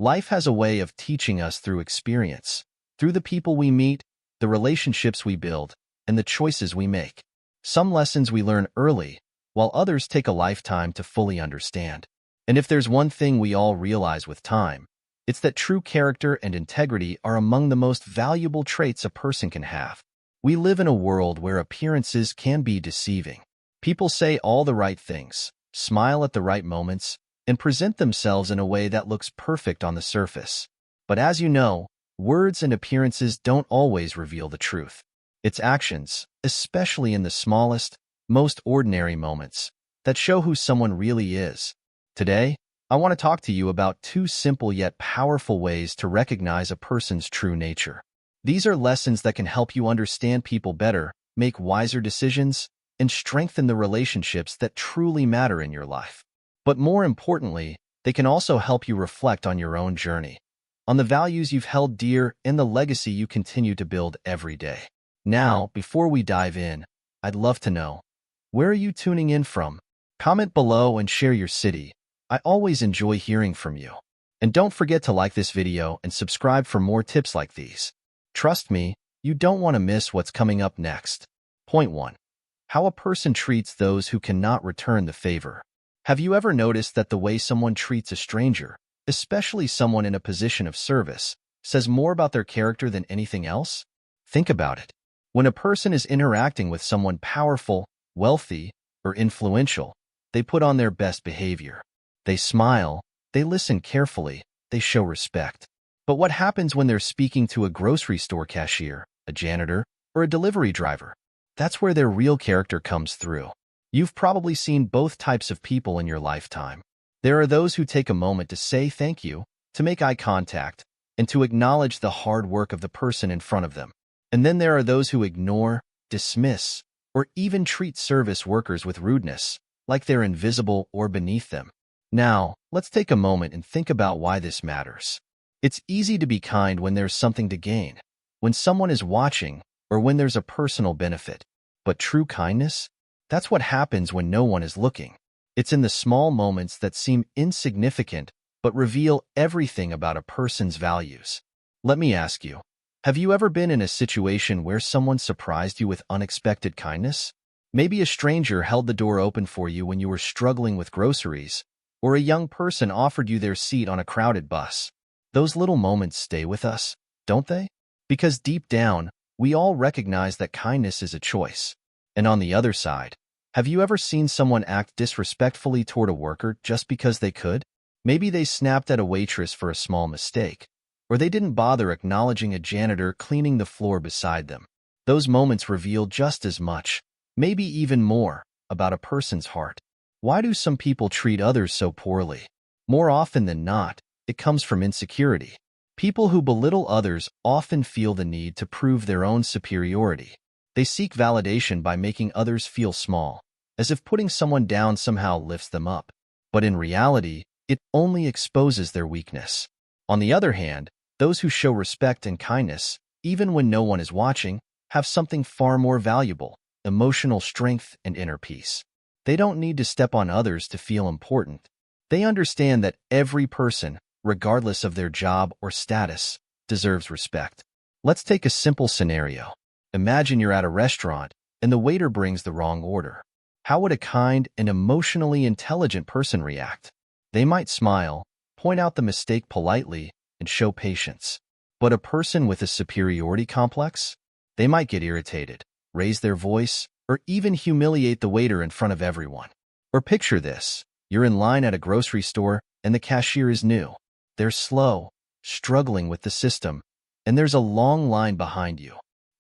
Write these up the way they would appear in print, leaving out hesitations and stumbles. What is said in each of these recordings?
Life has a way of teaching us through experience, through the people we meet, the relationships we build, and the choices we make. Some lessons we learn early, while others take a lifetime to fully understand. And if there's one thing we all realize with time, it's that true character and integrity are among the most valuable traits a person can have. We live in a world where appearances can be deceiving. People say all the right things, smile at the right moments, and present themselves in a way that looks perfect on the surface. But as you know, words and appearances don't always reveal the truth. It's actions, especially in the smallest, most ordinary moments, that show who someone really is. Today, I want to talk to you about two simple yet powerful ways to recognize a person's true nature. These are lessons that can help you understand people better, make wiser decisions, and strengthen the relationships that truly matter in your life. But more importantly, they can also help you reflect on your own journey, on the values you've held dear, and the legacy you continue to build every day. Now, before we dive in, I'd love to know, where are you tuning in from? Comment below and share your city. I always enjoy hearing from you. And don't forget to like this video and subscribe for more tips like these. Trust me, you don't want to miss what's coming up next. Point 1. How a person treats those who cannot return the favor. Have you ever noticed that the way someone treats a stranger, especially someone in a position of service, says more about their character than anything else? Think about it. When a person is interacting with someone powerful, wealthy, or influential, they put on their best behavior. They smile, they listen carefully, they show respect. But what happens when they're speaking to a grocery store cashier, a janitor, or a delivery driver? That's where their real character comes through. You've probably seen both types of people in your lifetime. There are those who take a moment to say thank you, to make eye contact, and to acknowledge the hard work of the person in front of them. And then there are those who ignore, dismiss, or even treat service workers with rudeness, like they're invisible or beneath them. Now, let's take a moment and think about why this matters. It's easy to be kind when there's something to gain, when someone is watching, or when there's a personal benefit. But true kindness? That's what happens when no one is looking. It's in the small moments that seem insignificant, but reveal everything about a person's values. Let me ask you, have you ever been in a situation where someone surprised you with unexpected kindness? Maybe a stranger held the door open for you when you were struggling with groceries, or a young person offered you their seat on a crowded bus. Those little moments stay with us, don't they? Because deep down, we all recognize that kindness is a choice. And on the other side, have you ever seen someone act disrespectfully toward a worker just because they could? Maybe they snapped at a waitress for a small mistake, or they didn't bother acknowledging a janitor cleaning the floor beside them. Those moments reveal just as much, maybe even more, about a person's heart. Why do some people treat others so poorly? More often than not, it comes from insecurity. People who belittle others often feel the need to prove their own superiority. They seek validation by making others feel small, as if putting someone down somehow lifts them up. But in reality, it only exposes their weakness. On the other hand, those who show respect and kindness, even when no one is watching, have something far more valuable: emotional strength and inner peace. They don't need to step on others to feel important. They understand that every person, regardless of their job or status, deserves respect. Let's take a simple scenario. Imagine you're at a restaurant and the waiter brings the wrong order. How would a kind and emotionally intelligent person react? They might smile, point out the mistake politely, and show patience. But a person with a superiority complex? They might get irritated, raise their voice, or even humiliate the waiter in front of everyone. Or picture this: you're in line at a grocery store and the cashier is new. They're slow, struggling with the system, and there's a long line behind you.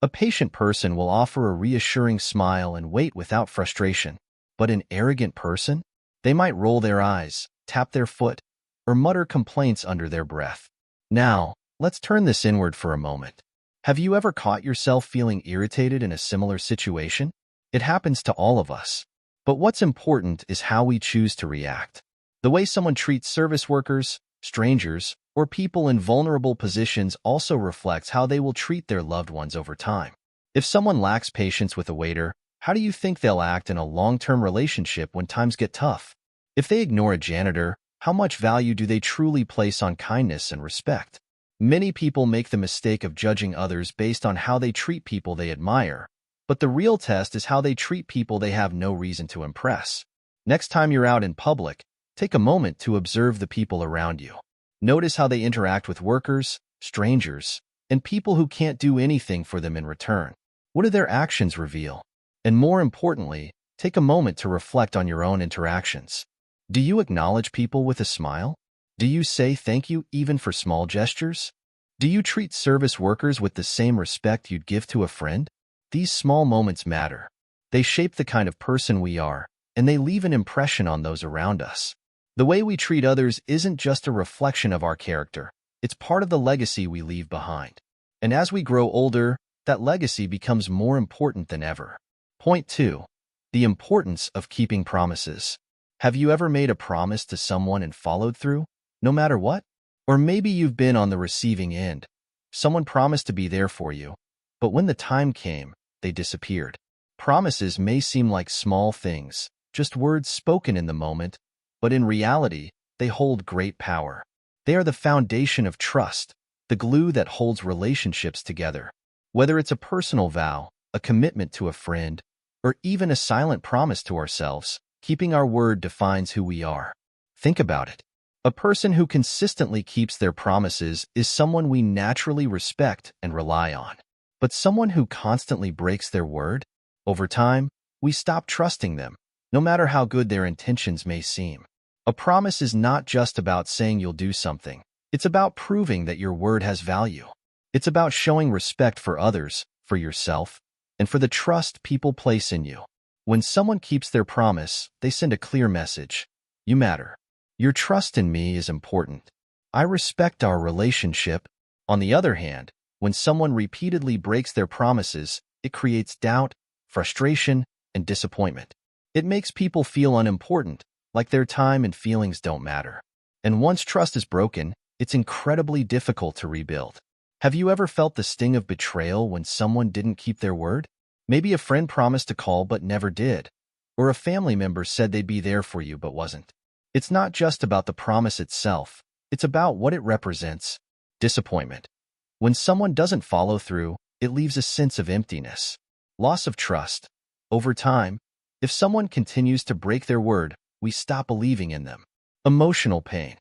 A patient person will offer a reassuring smile and wait without frustration. But an arrogant person? They might roll their eyes, tap their foot, or mutter complaints under their breath. Now, let's turn this inward for a moment. Have you ever caught yourself feeling irritated in a similar situation? It happens to all of us. But what's important is how we choose to react. The way someone treats service workers, strangers, or people in vulnerable positions also reflects how they will treat their loved ones over time. If someone lacks patience with a waiter, how do you think they'll act in a long-term relationship when times get tough? If they ignore a janitor, How much value do they truly place on kindness and respect? Many people make the mistake of judging others based on how they treat people they admire, but the real test is how they treat people they have no reason to impress. Next time you're out in public, take a moment to observe the people around you. Notice how they interact with workers, strangers, and people who can't do anything for them in return. What do their actions reveal? And more importantly, take a moment to reflect on your own interactions. Do you acknowledge people with a smile? Do you say thank you even for small gestures? Do you treat service workers with the same respect you'd give to a friend? These small moments matter. They shape the kind of person we are, and they leave an impression on those around us. The way we treat others isn't just a reflection of our character, it's part of the legacy we leave behind. And as we grow older, that legacy becomes more important than ever. Point 2. The importance of keeping promises. Have you ever made a promise to someone and followed through, no matter what? Or maybe you've been on the receiving end. Someone promised to be there for you, but when the time came, they disappeared. Promises may seem like small things, just words spoken in the moment, but in reality, they hold great power. They are the foundation of trust, the glue that holds relationships together. Whether it's a personal vow, a commitment to a friend, or even a silent promise to ourselves, keeping our word defines who we are. Think about it. A person who consistently keeps their promises is someone we naturally respect and rely on. But someone who constantly breaks their word, over time, we stop trusting them, no matter how good their intentions may seem. A promise is not just about saying you'll do something. It's about proving that your word has value. It's about showing respect for others, for yourself, and for the trust people place in you. When someone keeps their promise, they send a clear message. You matter. Your trust in me is important. I respect our relationship. On the other hand, when someone repeatedly breaks their promises, it creates doubt, frustration, and disappointment. It makes people feel unimportant, like their time and feelings don't matter. And once trust is broken, it's incredibly difficult to rebuild. Have you ever felt the sting of betrayal when someone didn't keep their word? Maybe a friend promised to call but never did, or a family member said they'd be there for you but wasn't. It's not just about the promise itself, it's about what it represents. Disappointment. When someone doesn't follow through, it leaves a sense of emptiness. Loss of trust. Over time, if someone continues to break their word, we stop believing in them. Emotional pain.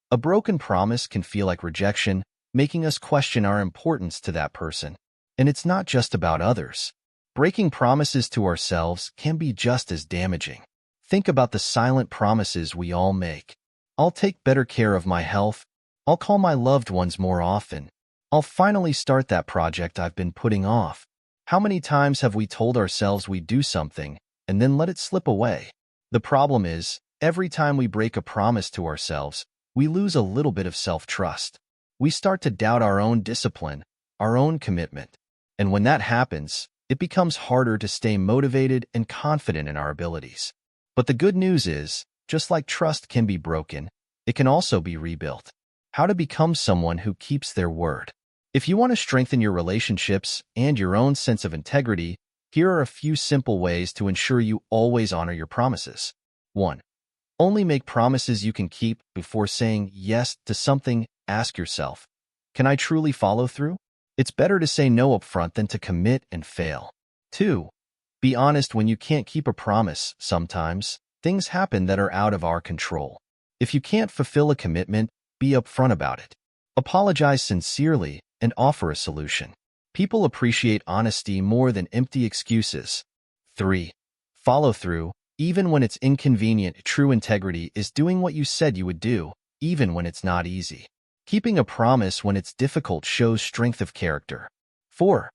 A broken promise can feel like rejection, making us question our importance to that person. And it's not just about others. Breaking promises to ourselves can be just as damaging. Think about the silent promises we all make. I'll take better care of my health. I'll call my loved ones more often. I'll finally start that project I've been putting off. How many times have we told ourselves we'd do something and then let it slip away? The problem is, every time we break a promise to ourselves, we lose a little bit of self-trust. We start to doubt our own discipline, our own commitment. And when that happens, it becomes harder to stay motivated and confident in our abilities. But the good news is, just like trust can be broken, it can also be rebuilt. How to become someone who keeps their word. If you want to strengthen your relationships and your own sense of integrity, here are a few simple ways to ensure you always honor your promises. 1. Only make promises you can keep. Before saying yes to something, ask yourself, can I truly follow through? It's better to say no upfront than to commit and fail. 2. Be honest when you can't keep a promise. Sometimes, things happen that are out of our control. If you can't fulfill a commitment, be upfront about it. Apologize sincerely and offer a solution. People appreciate honesty more than empty excuses. 3. Follow through, even when it's inconvenient. True integrity is doing what you said you would do, even when it's not easy. Keeping a promise when it's difficult shows strength of character. 4.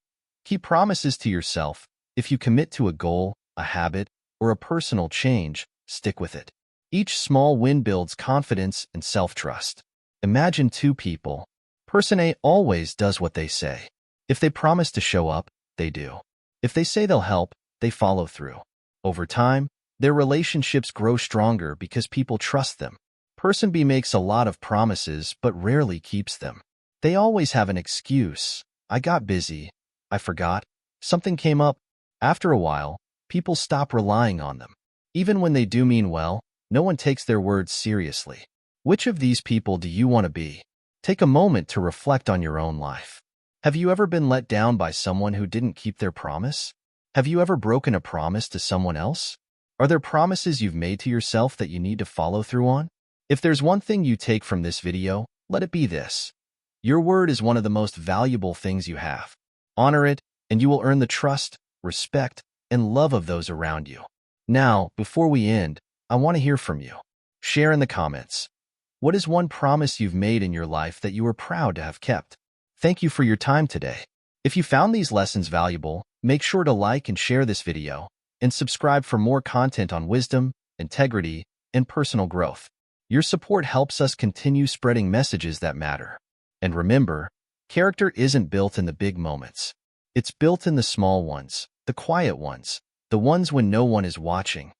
Keep promises to yourself. If you commit to a goal, a habit, or a personal change, stick with it. Each small win builds confidence and self-trust. Imagine two people. Person A always does what they say. If they promise to show up, they do. If they say they'll help, they follow through. Over time, their relationships grow stronger because people trust them. Person B makes a lot of promises but rarely keeps them. They always have an excuse. I got busy. I forgot. Something came up. After a while, people stop relying on them. Even when they do mean well, no one takes their words seriously. Which of these people do you want to be? Take a moment to reflect on your own life. Have you ever been let down by someone who didn't keep their promise? Have you ever broken a promise to someone else? Are there promises you've made to yourself that you need to follow through on? If there's one thing you take from this video, let it be this. Your word is one of the most valuable things you have. Honor it, and you will earn the trust, respect, and love of those around you. Now, before we end, I want to hear from you. Share in the comments. What is one promise you've made in your life that you are proud to have kept? Thank you for your time today. If you found these lessons valuable, make sure to like and share this video, and subscribe for more content on wisdom, integrity, and personal growth. Your support helps us continue spreading messages that matter. And remember, character isn't built in the big moments. It's built in the small ones, the quiet ones, the ones when no one is watching.